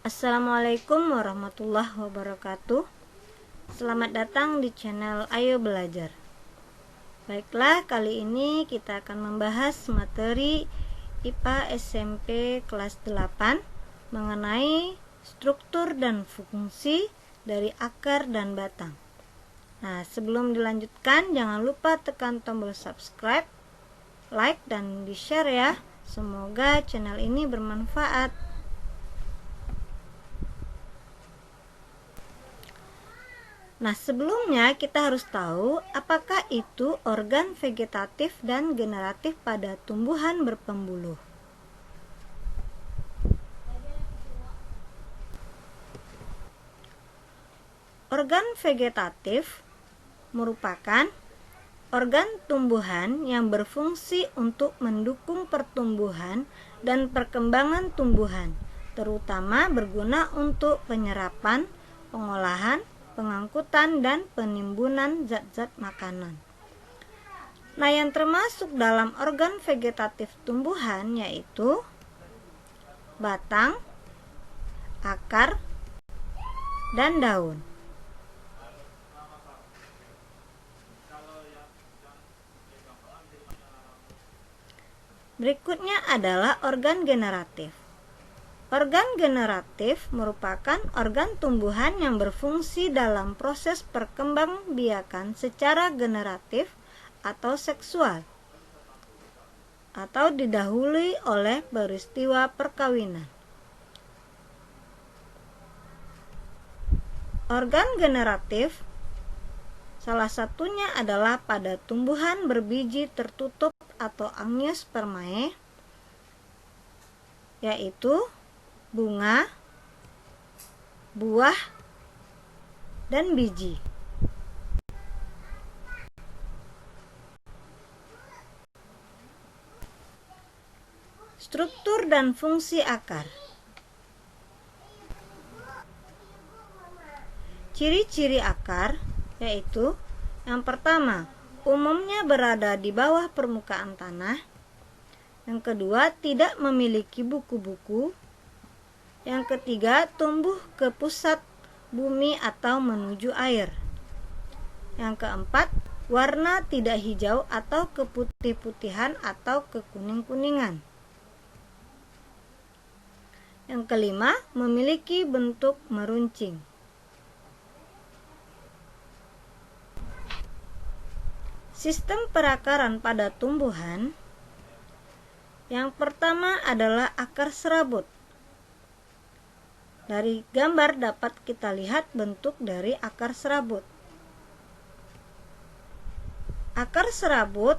Assalamualaikum warahmatullahi wabarakatuh. Selamat datang di channel Ayo Belajar. Baiklah, kali ini kita akan membahas materi IPA SMP kelas 8 mengenai struktur dan fungsi dari akar dan batang. Nah, sebelum dilanjutkan, jangan lupa tekan tombol subscribe, like, dan di-share ya. Semoga channel ini bermanfaat. Nah, sebelumnya kita harus tahu apakah itu organ vegetatif dan generatif pada tumbuhan berpembuluh. Organ vegetatif merupakan organ tumbuhan yang berfungsi untuk mendukung pertumbuhan dan perkembangan tumbuhan, terutama berguna untuk penyerapan, pengolahan, pengangkutan, dan penimbunan zat-zat makanan. Nah, yang termasuk dalam organ vegetatif tumbuhan yaitu batang, akar, dan daun. Berikutnya adalah organ generatif. Organ generatif merupakan organ tumbuhan yang berfungsi dalam proses perkembangbiakan secara generatif atau seksual, atau didahului oleh peristiwa perkawinan. Organ generatif salah satunya adalah pada tumbuhan berbiji tertutup atau Angiospermae, yaitu bunga, buah, dan biji. Struktur dan fungsi akar. Ciri-ciri akar yaitu yang pertama, umumnya berada di bawah permukaan tanah. Yang kedua, tidak memiliki buku-buku. Yang ketiga, tumbuh ke pusat bumi atau menuju air. Yang keempat, warna tidak hijau atau keputih-putihan atau kekuning-kuningan. Yang kelima, memiliki bentuk meruncing. Sistem perakaran pada tumbuhan. Yang pertama adalah akar serabut. Dari gambar dapat kita lihat bentuk dari akar serabut. Akar serabut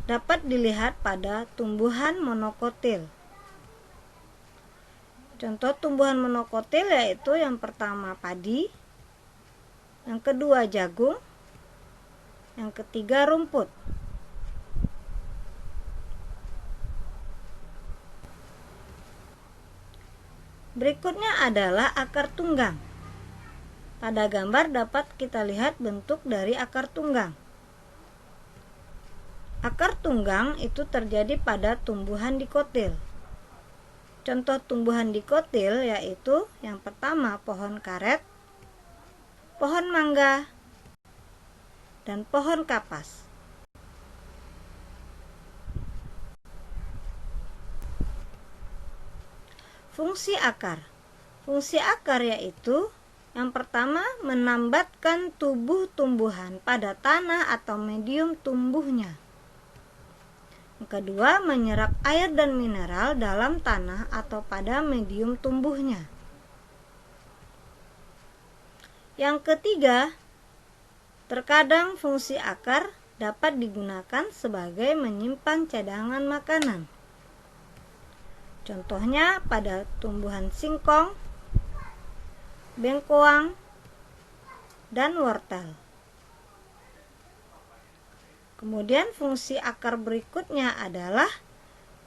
dapat dilihat pada tumbuhan monokotil. Contoh tumbuhan monokotil yaitu yang pertama padi, yang kedua jagung, yang ketiga rumput. Berikutnya adalah akar tunggang. Pada gambar dapat kita lihat bentuk dari akar tunggang. Akar tunggang itu terjadi pada tumbuhan dikotil. Contoh tumbuhan dikotil yaitu yang pertama pohon karet, pohon mangga, dan pohon kapas. Fungsi akar. Fungsi akar yaitu yang pertama, menambatkan tubuh tumbuhan pada tanah atau medium tumbuhnya. Yang kedua, menyerap air dan mineral dalam tanah atau pada medium tumbuhnya. Yang ketiga, terkadang fungsi akar dapat digunakan sebagai menyimpan cadangan makanan. Contohnya pada tumbuhan singkong, bengkoang, dan wortel. Kemudian fungsi akar berikutnya adalah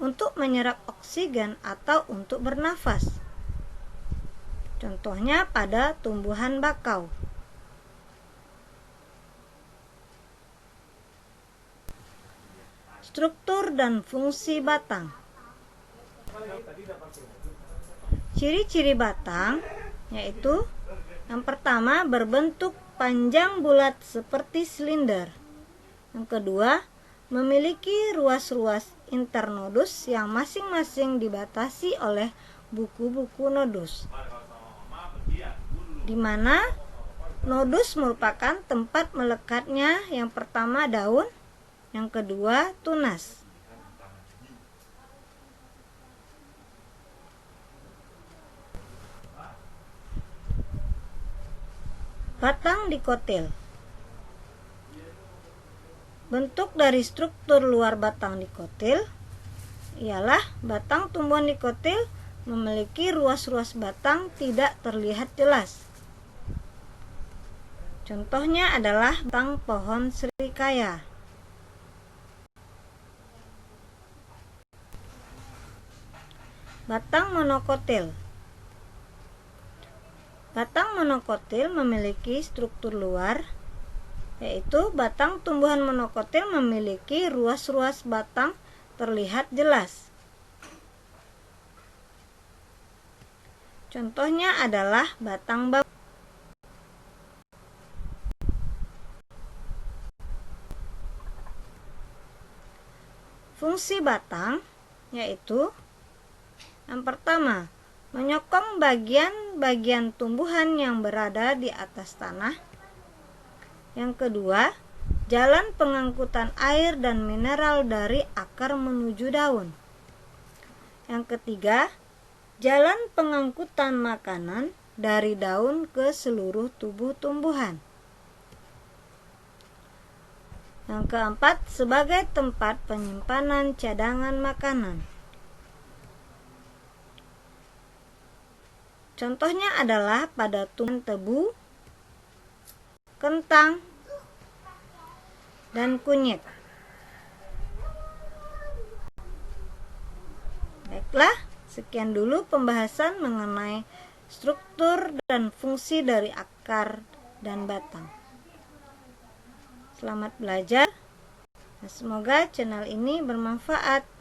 untuk menyerap oksigen atau untuk bernafas. Contohnya pada tumbuhan bakau. Struktur dan fungsi batang. Ciri-ciri batang yaitu yang pertama berbentuk panjang bulat seperti silinder. Yang kedua, memiliki ruas-ruas internodus yang masing-masing dibatasi oleh buku-buku nodus, di mana nodus merupakan tempat melekatnya yang pertama daun, yang kedua tunas. Batang dikotil. Bentuk dari struktur luar batang dikotil ialah batang tumbuhan dikotil memiliki ruas-ruas batang tidak terlihat jelas. Contohnya adalah batang pohon serikaya. Batang monokotil. Batang monokotil memiliki struktur luar, yaitu batang tumbuhan monokotil memiliki ruas-ruas batang terlihat jelas. Contohnya adalah batang bambu. Fungsi batang yaitu yang pertama, menyokong bagian-bagian tumbuhan yang berada di atas tanah. Yang kedua, jalan pengangkutan air dan mineral dari akar menuju daun. Yang ketiga, jalan pengangkutan makanan dari daun ke seluruh tubuh tumbuhan. Yang keempat, sebagai tempat penyimpanan cadangan makanan. Contohnya adalah pada tumbuhan tebu, kentang, dan kunyit. Baiklah, sekian dulu pembahasan mengenai struktur dan fungsi dari akar dan batang. Selamat belajar. Semoga channel ini bermanfaat.